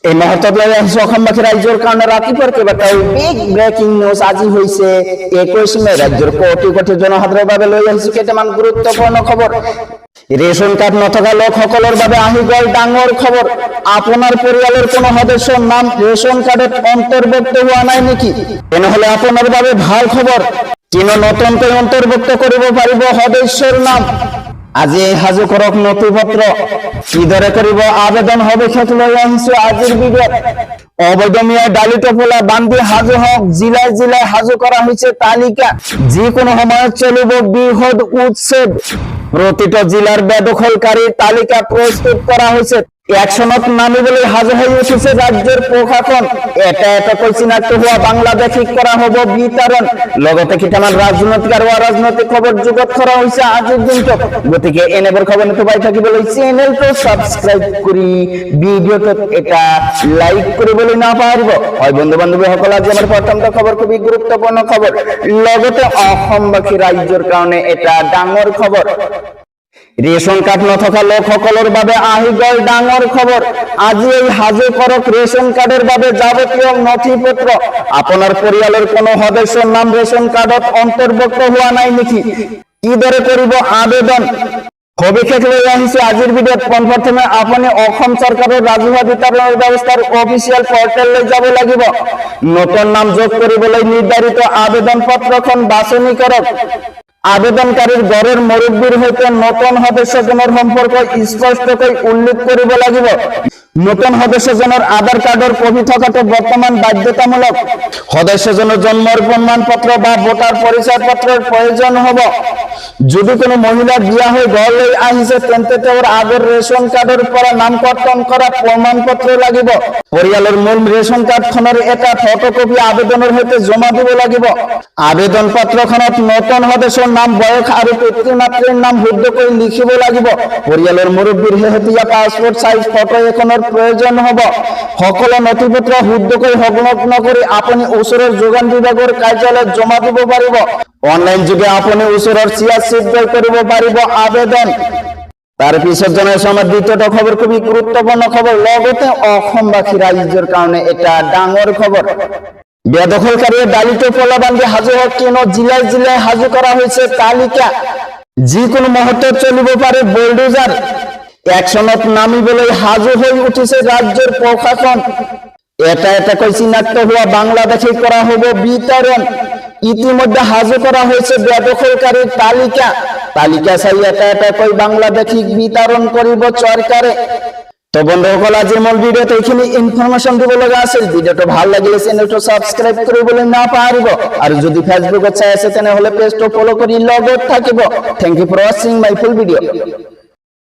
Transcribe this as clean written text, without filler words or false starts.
এই মুহূর্তত লৈ আহিছো অসমবাসী ৰাইজৰ কাৰণে ৰাতিপুৱাৰ কেইবাটাও বিগ ব্ৰেকিং নিউজ আজি হৈছে 21 মে ৰাজ্যৰ কোটি কোটি জনসাধাৰণৰ বাবে লৈ আহিছো কেইটামান গুৰুত্বপূৰ্ণ খবৰ। ৰেচন কাৰ্ড নথকা লোকসকলৰ বাবে আহি গ'ল ডাঙৰ খবৰ। আপোনাৰ পৰিয়ালৰ কোনো সদস্যৰ নাম ৰেচন কাৰ্ডত অন্তৰ্ভুক্ত হোৱা নাই নেকি? তেনেহলে আপোনাৰ বাবে ভাল খবৰ, কিনো নতুনকৈ অন্তৰ্ভুক্ত কৰিব পাৰিব সদস্যৰ নাম। আজি হাজু কৰক নথিপত্ৰ কিদৰে কৰিব আবেদন হবে সেইটো লৈ আহিছো আজিৰ ভিডিঅ'ত। অবৈধমীয়া ডালি টোপোলা বান্ধি হাজু হওক জিলায় জিলায় হাজু করা হয়েছে তালিকা, যিকোনো সময়ত চলিব বৃহৎ উচ্ছেদ। প্রতিটা জিলার বেদখলকারীর তালিকা প্রস্তুত করা হয়েছে। একশনত নামিবলৈ হাজু হয়ে উঠেছে রাজ্যের প্রশাসন। এটা কৈ চিনাক্ত হওয়া বাংলাদেশী করা হব বিতরণ। লগতে কেইটামান রাজনৈতিক আর অরাজনৈতিক খবর যুগত করা হয়েছে আজিৰ দিনটোত। গতিকে এনেবোৰ খবৰ নিতে পাই থাকিবলৈ চেনেলটো সাবস্ক্রাইব কৰি ভিডিঅ'টোত এটা লাইক কৰিবলৈ নাপাহৰিব। হয় বন্ধু বান্ধৱীসকল, আজি আমাৰ প্ৰথমটো খবৰ খুবই গুৰুত্বপূৰ্ণ খবৰ, লগতে অসমবাসী ৰাইজৰ কাৰণে এটা ডাঙৰ খবৰ। রেশন কার্ড নথকা লোকসকলৰ বাবে আহি গ'ল ডাঙৰ খবৰ। আজি এই হাজু কৰক রেশন কার্ডের বাবে যাবতীয় নথিপত্র। আপোনাৰ পৰিয়ালৰ কোনো সদস্যৰ নাম রেশন কার্ডত অন্তর্ভুক্ত হোৱা নাই নেকি? কিদৰে কৰিব আবেদন সবিশেষ লৈ আহিছে আজিৰ ভিডিঅ'ত। পোনপ্ৰথমে আপুনি অসম চৰকাৰৰ ৰাজহুৱা বিতৰণ ব্যৱস্থাৰ অফিচিয়েল পৰ্টেললৈ যাব লাগিব। নতুন নাম যোগ কৰিবলৈ নিৰ্ধাৰিত আবেদন পত্ৰখন বাছনি কৰক। আবেদনকারীর ঘরের মুরব্বীর হইতে নতুন সদস্যজনের সম্পর্ক স্পষ্টকৈ উল্লেখ কৰিব লাগিব। নতুন সদস্যজনের আধার কার্ডের কপি থাকাটো বর্তমান বাধ্যতামূলক। সদস্যজনের জন্মের প্রমাণপত্র বা ভোটার পরিচয় পত্রের প্রয়োজন হব। যদি কোনো মহিলা বিয়া হয়ে ঘরলৈ আহিছে তেন্তে তেওঁৰ আগৰ রেশন কার্ডের পৰা নাম কৰ্তন কৰা প্ৰমাণপত্ৰ লাগিব। পৰিয়ালৰ মূল রেশন কাৰ্ডখনৰ এটা ফটোকপি আবেদনৰ সৈতে জমা দিব লাগিব। আবেদন পত্ৰখনত নতুন সদস্যৰ নাম, বয়স আৰু পিতৃ মাতৃৰ নাম শুদ্ধকৈ লিখিব লাগিব। পৰিয়ালৰ মুৰব্বীৰ শেহতীয়া পাছপোৰ্ট সাইজ ফটো এখনৰ প্ৰয়োজন হ'ব। সকলো নথিপত্ৰ শুদ্ধকৈ সংলগ্ন কৰি আপুনি ওচৰৰ যোগান বিভাগৰ কাৰ্যালয়ত জমা দিব পাৰিব। অনলাইন যোগে আপুনি ওচৰৰ চিট গৈ কৰিব পাৰিব আবেদন। তার পিছত জনাইছো আমার দ্বিতীয়টা খবর, খুবই গুরুত্বপূর্ণ খবর, লগতে অসমবাসী রাইজৰ কাৰণে এটা ডাঙৰ খবৰ। বেদখলকারীয়ে ডালি টোপোলা বান্ধি হাজু হওক কিনো জিলায় জিলায় হাজু করা হয়েছে তালিকা, যিকোনো মুহূর্তত চলিব পাৰে বুলডোজার। একশনত নামিবলৈ হাজু হয়ে উঠিছে রাজ্যের প্রশাসন। এটা কৈ চিনাক্ত হওয়া বাংলাদেশী করা হব বিতরণ। ইতিমধ্যে হাজু করা হয়েছে বেদখলকারীর তালিকা চাই এটা কৈ বাংলাদেশী বিতরণ কৰিব চৰকাৰে। তো বন্ধুসকল, আজিৰ মূল ভিডিঅ'ত এইখিনি ইনফৰমেশ্যন দিব লগা আছিল। ভিডিঅ'টো ভাল লাগিলে চেনেলটো সাবস্ক্রাইব কৰিবলৈ নাপাহৰিব, আৰু যদি ফেসবুকত চাই আছে তেনেহলে পেজটো ফলো কৰি লগত থাকিব। Thank you for watching my full ভিডিঅ'।